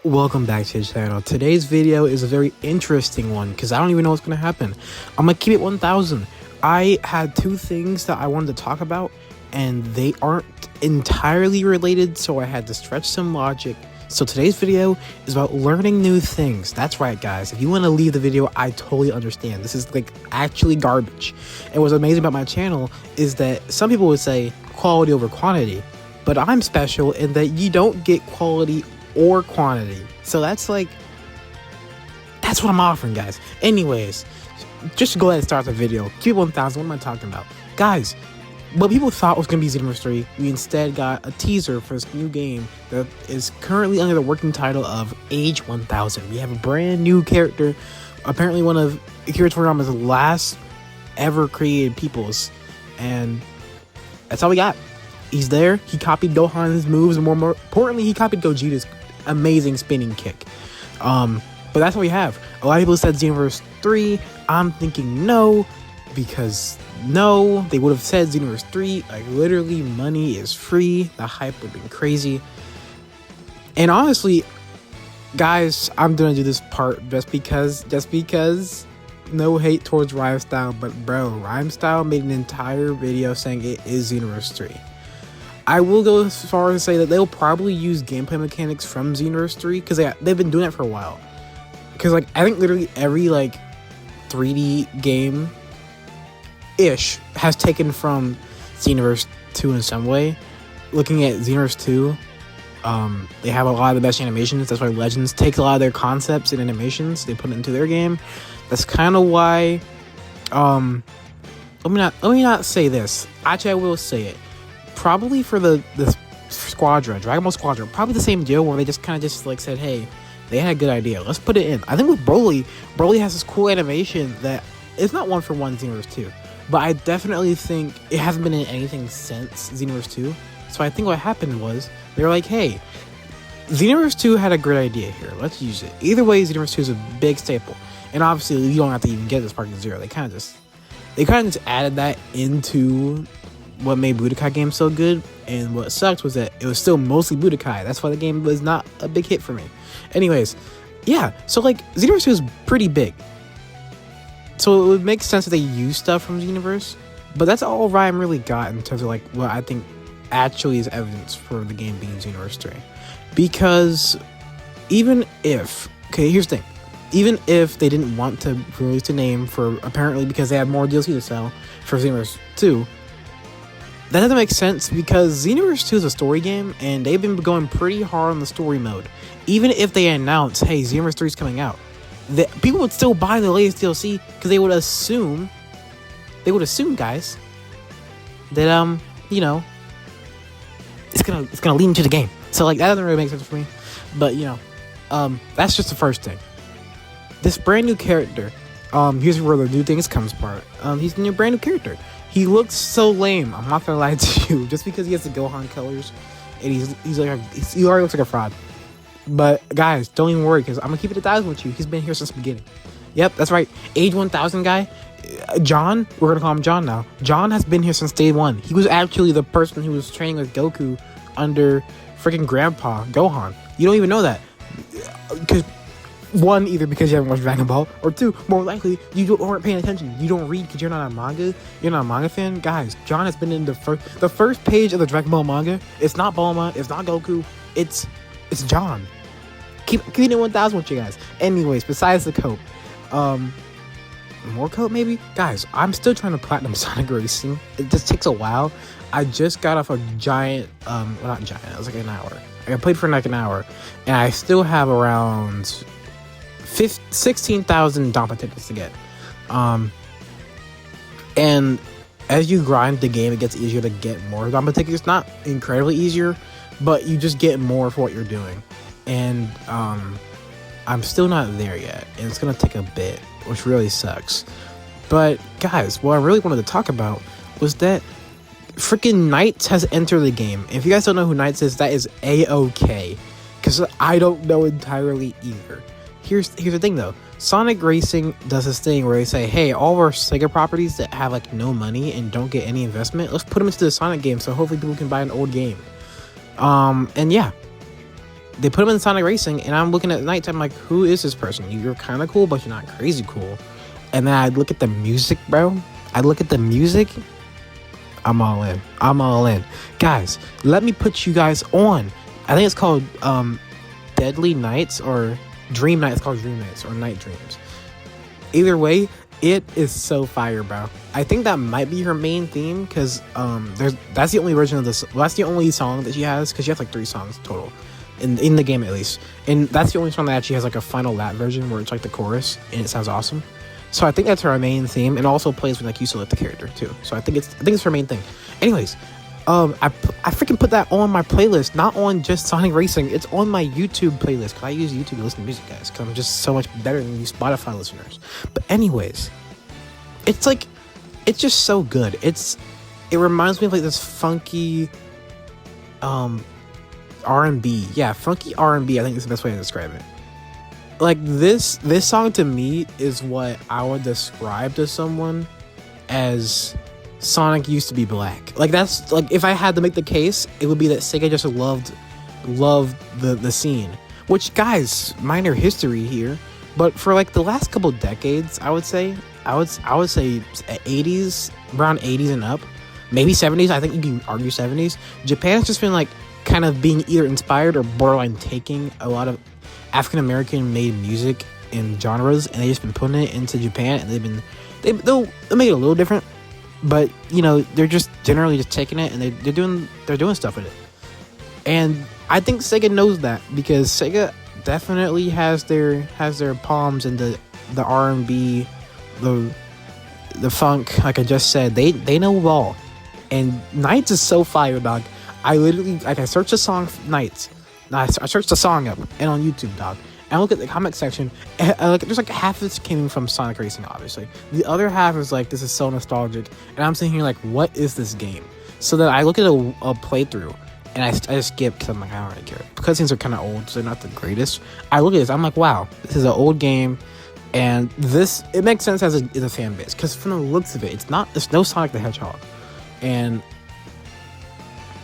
Welcome back to the channel. Today's video is a very interesting one because I don't even know what's going to happen. I'm going to keep it 1000. I had two things that I wanted to talk about and they aren't entirely related, so I had to stretch some logic. So today's video is about learning new things. That's right, guys. If you want to leave the video, I totally understand. This is like actually garbage. And what's amazing about my channel is that some people would say quality over quantity, but I'm special in that you don't get quality or quantity. So that's what I'm offering, guys. Anyways, just to go ahead and start the video. Keep 1000. What am I talking about? Guys, what people thought was going to be Xenoverse 3, we instead got a teaser for this new game that is currently under the working title of Age 1000. We have a brand new character, apparently one of Akira Toriyama's last ever created peoples, and that's all we got. He's there. He copied Gohan's moves, and more importantly, he copied Gogeta's amazing spinning kick. But that's what we have. A lot of people said Xenoverse 3. I'm thinking no, because no, they would have said Xenoverse 3. Like, literally, money is free. The hype would have been crazy. And honestly, guys, I'm gonna do this part just because no hate towards Rhyme Style, but bro, Rhyme Style made an entire video saying it is Xenoverse 3. I will go as far as to say that they'll probably use gameplay mechanics from Xenoverse 3 because they've been doing that for a while. Because I think literally every 3D game ish has taken from Xenoverse 2 in some way. Looking at Xenoverse 2, they have a lot of the best animations. That's why Legends takes a lot of their concepts and animations, they put it into their game. That's kind of why. Let me not say this. Actually, I will say it. Probably for the Squadron, Dragon Ball Squadron, probably the same deal where they just kind of said, hey, they had a good idea, let's put it in. I think with Broly has this cool animation that it's not one for one Xenoverse 2, but I definitely think it hasn't been in anything since Xenoverse 2. So I think what happened was they were like, hey, Xenoverse 2 had a great idea here, let's use it. Either way, Xenoverse 2 is a big staple, and obviously you don't have to even get this Sparking Zero. They kind of just added that into what made Budokai games so good, and what sucked was that it was still mostly Budokai. That's why the game was not a big hit for me. Anyways, yeah, so Xenoverse 2 is pretty big, so it would make sense that they use stuff from Xenoverse, but that's all Ryan really got in terms of what I think actually is evidence for the game being Xenoverse 3. Because even if, here's the thing, even if they didn't want to release the name for, apparently because they had more DLC to sell for Xenoverse 2, that doesn't make sense because Xenoverse 2 is a story game and they've been going pretty hard on the story mode. Even if they announce, hey, Xenoverse 3 is coming out, people would still buy the latest DLC because they would assume, guys, that it's gonna lead into the game. So that doesn't really make sense for me. But that's just the first thing. This brand new character, here's where the new things comes part. He's a new brand new character. He looks so lame, I'm not gonna lie to you, just because he has the Gohan colors, and he already looks like a fraud. But guys, don't even worry, because I'm gonna keep it 1000 with you. He's been here since the beginning. Yep, that's right. Age 1000 guy, John, we're gonna call him John now. John has been here since day one. He was actually the person who was training with Goku under freaking Grandpa Gohan. You don't even know that, because one, either because you haven't watched Dragon Ball, or two, more likely, you aren't paying attention. You don't read because you're not a manga. You're not a manga fan. Guys, John has been in the first page of the Dragon Ball manga. It's not Bulma. It's not Goku. It's John. Keep it 1000 with you guys. Anyways, besides the coat, more coat maybe? Guys, I'm still trying to platinum Sonic Racing. It just takes a while. I just got off a giant, well, not giant, it was an hour. I played for an hour, and I still have around 16,000 Dampa tickets to get. And as you grind the game, it gets easier to get more Dampa tickets. Not incredibly easier, but you just get more for what you're doing. And I'm still not there yet, and it's gonna take a bit, which really sucks. But guys, what I really wanted to talk about was that freaking Knights has entered the game. And if you guys don't know who Knights is, that is A-OK, because I don't know entirely either. Here's the thing though. Sonic Racing does this thing where they say, hey, all of our Sega properties that have no money and don't get any investment, let's put them into the Sonic game so hopefully people can buy an old game. And yeah, they put him in Sonic Racing, and I'm looking at Knights. I'm like, who is this person? You're kind of cool, but you're not crazy cool. And then I'd look at the music, bro. I'd look at the music. I'm all in. I'm all in. Guys, let me put you guys on. I think it's called Deadly Nights or Dream Nights. It's called Dream Nights or Night Dreams. Either way, it is so fire, bro. I think that might be her main theme because that's the only version of this. Well, that's the only song that she has because she has like 3 songs total in the game at least. And that's the only song that actually has like a final lap version where it's like the chorus and it sounds awesome. So I think that's her main theme, and also plays with like you select the character too. So I think it's her main thing. Anyways, I freaking put that on my playlist, not on just Sonic Racing. It's on my YouTube playlist because I use YouTube to listen to music, guys. Because I'm just so much better than you Spotify listeners. But anyways, it's just so good. It reminds me of like this funky, R&B. Yeah, funky R&B. I think is the best way to describe it. Like this song to me is what I would describe to someone as Sonic used to be black. Like that's like if I had to make the case, it would be that Sega just loved the scene. Which, guys, minor history here, but for like the last couple decades, I would say 80s, around 80s and up, maybe 70s. I think you can argue 70s. Japan's just been like kind of being either inspired or borderline taking a lot of African American made music and genres, and they just been putting it into Japan, and they'll make it a little different, but you know they're just generally just taking it and they're doing stuff with it. And I think Sega knows that because Sega definitely has their palms in the R&B, the funk. Like I just said, they know it all. And Nights is so fire, dog. I literally I searched the song Nights. I searched the song up and on YouTube, dog. And I look at the comment section, and there's like half of this came from Sonic Racing, obviously. The other half is like, this is so nostalgic. And I'm sitting here like, what is this game? So then I look at a playthrough, and I just skip because I'm like, I don't really care. Because things are kind of old, so they're not the greatest. I look at this, I'm like, wow, this is an old game. And it makes sense as a fan base. Because from the looks of it, it's no Sonic the Hedgehog. And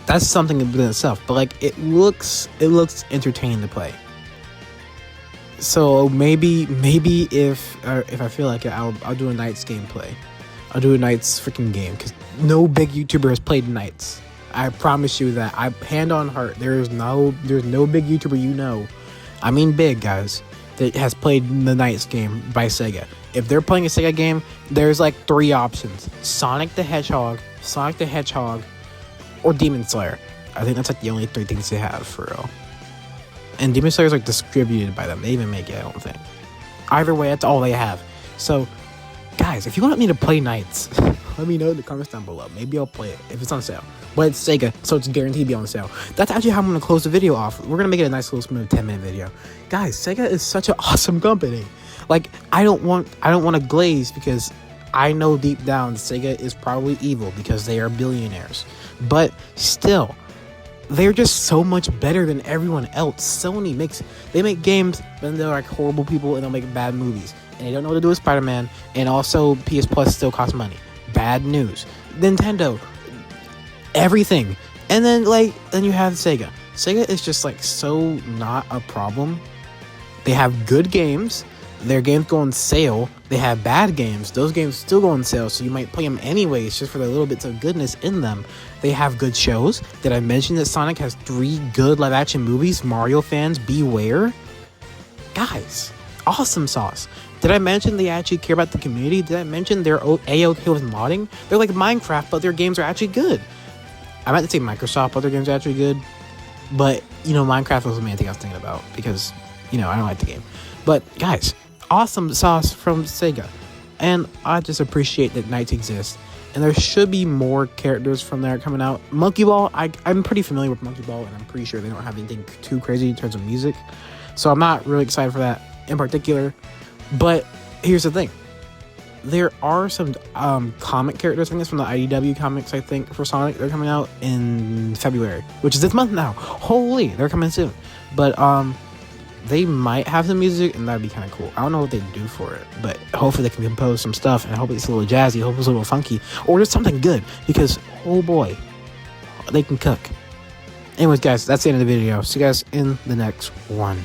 that's something in itself, but like it looks entertaining to play. So maybe if I feel like it, I'll do a Nights gameplay. I'll do a Nights freaking game because no big YouTuber has played Nights. I promise you that. I hand on heart. There's no big YouTuber I mean big, guys, that has played the Nights game by Sega. If they're playing a Sega game, there's like 3 options: Sonic the Hedgehog, or Demon Slayer. I think that's like the only 3 things they have for real. And Demon Slayer is like distributed by them. They even make it, I don't think. Either way, that's all they have. So, guys, if you want me to play Nights, let me know in the comments down below. Maybe I'll play it if it's on sale. But it's Sega, so it's guaranteed to be on sale. That's actually how I'm going to close the video off. We're going to make it a nice little smooth 10-minute video. Guys, Sega is such an awesome company. Like, I don't want to glaze because I know deep down Sega is probably evil because they are billionaires. But still, they're just so much better than everyone else. Sony make games, but they're like horrible people and they'll make bad movies. And they don't know what to do with Spider-Man. And also, PS Plus still costs money. Bad news. Nintendo, everything. And then you have Sega. Sega is just like so not a problem. They have good games. Their games go on sale. They have bad games. Those games still go on sale, so you might play them anyways just for the little bits of goodness in them. They have good shows. Did I mention that Sonic has 3 good live-action movies? Mario fans, beware. Guys, awesome sauce. Did I mention they actually care about the community? Did I mention they're A-OK with modding? They're like Minecraft, but their games are actually good. I meant to say Microsoft, but their games are actually good. But, Minecraft was the main thing I was thinking about because, I don't like the game. But, guys, awesome sauce from Sega. And I just appreciate that Nights exist. And there should be more characters from there coming out. Monkey Ball, I'm pretty familiar with Monkey Ball, and I'm pretty sure they don't have anything too crazy in terms of music. So I'm not really excited for that in particular. But here's the thing. There are some comic characters, I think it's from the IDW comics, I think, for Sonic. They're coming out in February, which is this month now. Holy, they're coming soon. But they might have some music, and that'd be kind of cool. I don't know what they do for it, but hopefully they can compose some stuff, and I hope it's a little jazzy, I hope it's a little funky, or just something good, because, oh boy, they can cook. Anyways, guys, that's the end of the video. See you guys in the next one.